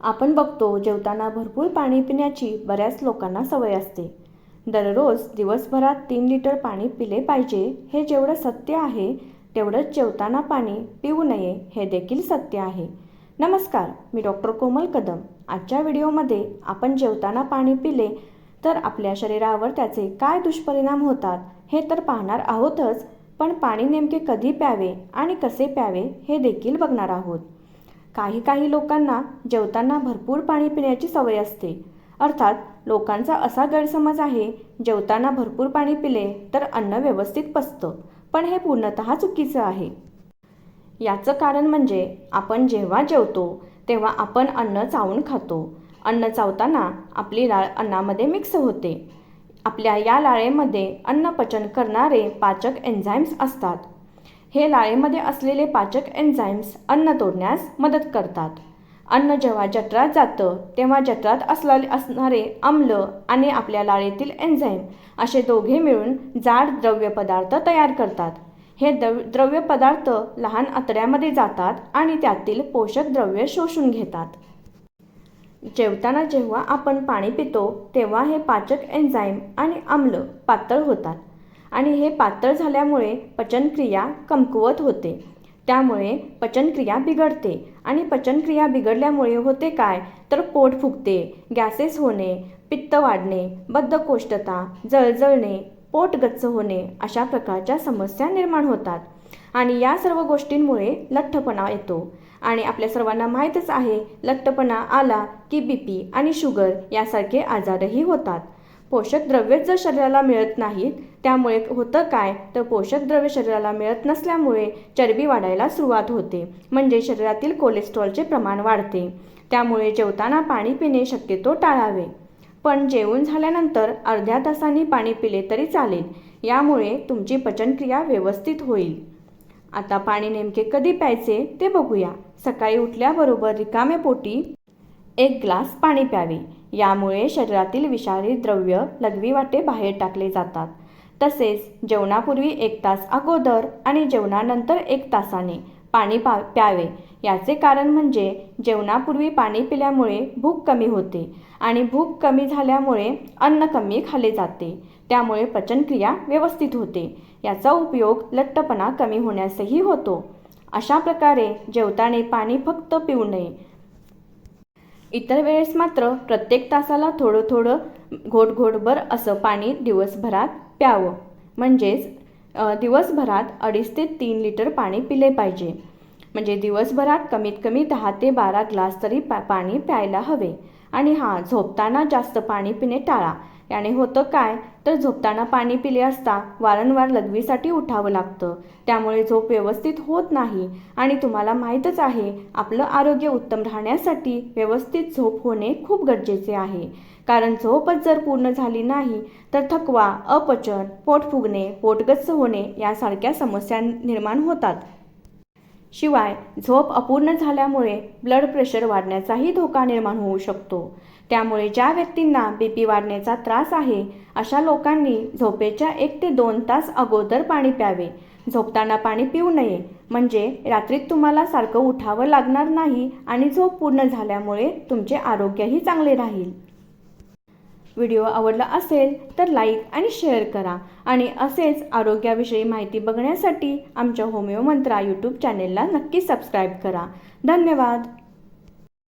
आपण बघतो जेवताना भरपूर पाणी पिण्याची बऱ्याच लोकांना सवय असते। दररोज दिवसभरात 3 लिटर पाणी पिले पाहिजे हे जेवढं सत्य आहे तेवढंच जेवताना पाणी पिऊ नये हे देखील सत्य आहे। नमस्कार, मी डॉक्टर कोमल कदम। आजच्या व्हिडिओमध्ये आपण जेवताना पाणी पिले तर आपल्या शरीरावर त्याचे काय दुष्परिणाम होतात हे तर पाहणार आहोतच, पण पाणी नेमके कधी प्यावे आणि कसे प्यावे हे देखील बघणार आहोत। काही लोकांना जेवताना भरपूर पाणी पिण्याची सवय असते। अर्थात लोकांचा असा गैरसमज आहे जेवताना भरपूर पाणी पिले तर अन्न व्यवस्थित पचतं, पण हे पूर्णतः चुकीचं आहे। याचं कारण म्हणजे आपण जेव्हा जेवतो तेव्हा आपण अन्न चावून खातो। अन्न चावताना आपली लाळ अन्नामध्ये मिक्स होते। आपल्या या लाळेमध्ये अन्न पचन करणारे पाचक एन्झाईम्स असतात। हे लाळेमध्ये असलेले पाचक एन्झाईम्स अन्न तोडण्यास मदत करतात। अन्न जेव्हा जठरात जातं तेव्हा जठरात असणारे आम्ल आणि आपल्या लाळेतील एन्झाईम असे दोघे मिळून जाड द्रव्य पदार्थ तयार करतात। हे द्रव्य पदार्थ लहान आतड्यामध्ये जातात आणि त्यातील पोषक द्रव्ये शोषून घेतात। जेवताना जेव्हा आपण पाणी पितो तेव्हा हे पाचक एन्झाईम आणि आम्ल पातळ होतात आणि हे पातळ झाल्यामुळे पचनक्रिया कमकुवत होते। त्यामुळे पचनक्रिया बिघडते आणि पचनक्रिया बिघडल्यामुळे होते काय तर पोट फुगते, गॅसेस होणे, पित्त वाढणे, बद्धकोष्ठता, जळजळणे, पोट गच्च होणे अशा प्रकारच्या समस्या निर्माण होतात। आणि या सर्व गोष्टींमुळे लठ्ठपणा येतो आणि आपल्या सर्वांना माहीतच आहे लठ्ठपणा आला की बीपी आणि शुगर यासारखे आजारही होतात। पोषक द्रव्ये जर शरीराला मिळत नाहीत त्यामुळे होतं काय तर पोषक द्रव्ये शरीराला मिळत नसल्यामुळे चरबी वाढायला सुरुवात होते, म्हणजे शरीरातील कोलेस्ट्रॉलचे प्रमाण वाढते। त्यामुळे जेवताना पाणी पिणे शक्यतो टाळावे, पण जेवून झाल्यानंतर अर्ध्या तासांनी पाणी पिले तरी चालेल। यामुळे तुमची पचनक्रिया व्यवस्थित होईल। आता पाणी नेमके कधी प्यायचे ते बघूया। सकाळी उठल्याबरोबर रिकामे पोटी 1 ग्लास पाणी प्यावे। यामुळे शरीरातील विषारी द्रव्य लघवी वाटे बाहेर टाकले जातात। तसेच जेवणापूर्वी 1 तास अगोदर आणि जेवणानंतर 1 तासाने पाणी प्यावे। याचे कारण म्हणजे जेवणापूर्वी पाणी पिल्यामुळे भूक कमी होते आणि भूक कमी झाल्यामुळे अन्न कमी खाल्ले जाते, त्यामुळे पचनक्रिया व्यवस्थित होते। याचा उपयोग लठ्ठपणा कमी होण्यासही होतो। अशा प्रकारे जेवताना पाणी फक्त पिऊ नये, इतर वेळेस मात्र प्रत्येक तासाला थोडं घोटभर असं पाणी दिवसभरात प्यावं। म्हणजेच दिवसभरात 2.5 ते 3 लिटर पाणी पिले पाहिजे। म्हणजे दिवसभरात कमीत कमी 10 ते 12 ग्लास तरी पाणी प्यायला हवे। आणि झोपताना जास्त पाणी पिणे टाळा। याने होतं काय तर झोपताना पाणी पिले असता वारंवार लघवीसाठी उठावं लागतं, त्यामुळे झोप व्यवस्थित होत नाही। आणि तुम्हाला माहीतच आहे आपलं आरोग्य उत्तम राहण्यासाठी व्यवस्थित झोप होणे खूप गरजेचे आहे, कारण झोपच जर पूर्ण झाली नाही तर थकवा, अपचन, पोट फुगणे, पोटगच्च होणे यासारख्या समस्या निर्माण होतात। शिवाय झोप अपूर्ण झाल्यामुळे ब्लड प्रेशर वाढण्याचाही धोका निर्माण होऊ शकतो। त्यामुळे ज्या व्यक्तींना बीपी वाढण्याचा त्रास आहे अशा लोकांनी झोपेच्या 1 ते 2 तास अगोदर पाणी प्यावे। झोपताना पाणी पिऊ नये, म्हणजे रात्रीत तुम्हाला सारखं उठावं लागणार नाही आणि झोप पूर्ण झाल्यामुळे तुमचे आरोग्यही चांगले राहील। व्हिडिओ आवडला असेल तर लाईक आणि शेअर करा आणि असेच आरोग्याविषयी माहिती बघण्यासाठी आमच्या होमिओ मंत्रा यूट्यूब चॅनेलला नक्की सबस्क्राईब करा। धन्यवाद।